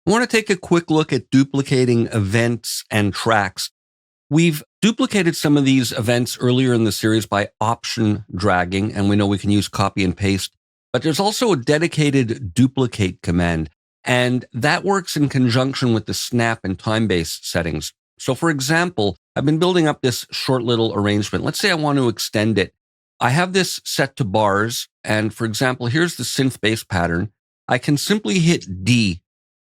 I want to take a quick look at duplicating events and tracks. We've duplicated some of these events earlier in the series by option dragging, and we know we can use copy and paste, but there's also a dedicated duplicate command, and that works in conjunction with the snap and time-based settings. So for example, I've been building up this short little arrangement. Let's say I want to extend it. I have this set to bars, and for example, here's the synth bass pattern. I can simply hit D,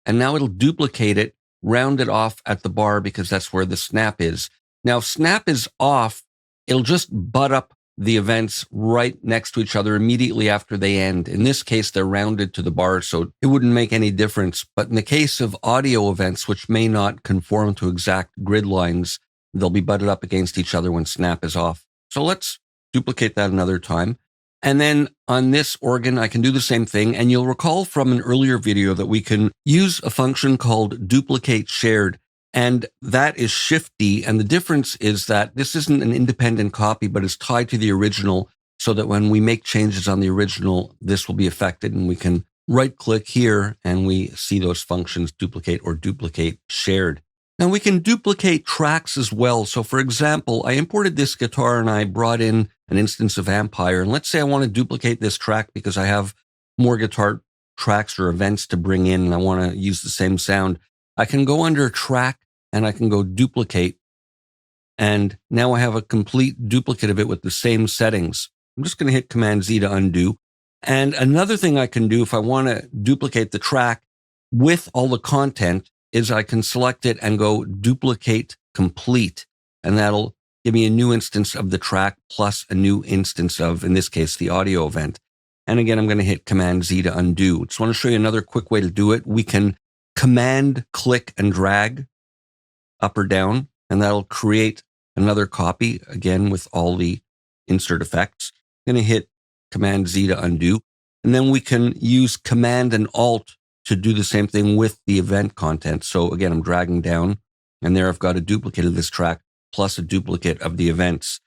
and now it'll duplicate it, round it off at the bar because that's where the snap is. Now, if snap is off, it'll just butt up the events right next to each other immediately after they end. In this case, they're rounded to the bar, so it wouldn't make any difference. But in the case of audio events, which may not conform to exact grid lines, they'll be butted up against each other when snap is off. So let's duplicate that another time. And then on this organ, I can do the same thing. And you'll recall from an earlier video that we can use a function called duplicate shared. And that is Shift-D. And the difference is that this isn't an independent copy, but it's tied to the original so that when we make changes on the original, this will be affected. And we can right click here and we see those functions duplicate or duplicate shared. Now we can duplicate tracks as well. So for example, I imported this guitar and I brought in an instance of Ampire. And let's say I want to duplicate this track because I have more guitar tracks or events to bring in and I want to use the same sound. I can go under track and I can go duplicate. And now I have a complete duplicate of it with the same settings. I'm just going to hit Command Z to undo. And another thing I can do if I want to duplicate the track with all the content is I can select it and go duplicate complete. And that'll give me a new instance of the track plus a new instance of, in this case, the audio event. And again, I'm going to hit Command Z to undo. Just want to show you another quick way to do it. We can Command click and drag up or down, and that'll create another copy again with all the insert effects. I'm going to hit Command Z to undo. And then we can use Command and Alt to do the same thing with the event content. So again, I'm dragging down, and there I've got a duplicate of this track plus a duplicate of the events.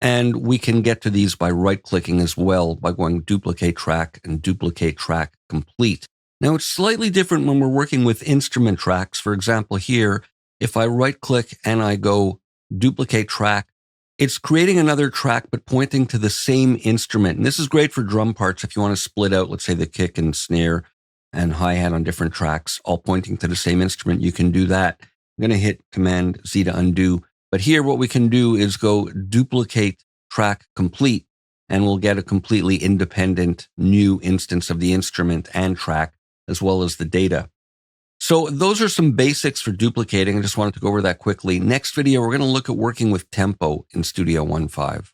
And we can get to these by right-clicking as well, by going duplicate track and duplicate track complete. Now, it's slightly different when we're working with instrument tracks. For example, here, if I right-click and I go duplicate track, it's creating another track, but pointing to the same instrument. And this is great for drum parts if you want to split out, let's say, the kick and snare and hi-hat on different tracks, all pointing to the same instrument. You can do that. I'm going to hit Command Z to undo. But here, what we can do is go duplicate track complete, and we'll get a completely independent new instance of the instrument and track, as well as the data. So those are some basics for duplicating. I just wanted to go over that quickly. Next video, we're going to look at working with tempo in Studio 1.5.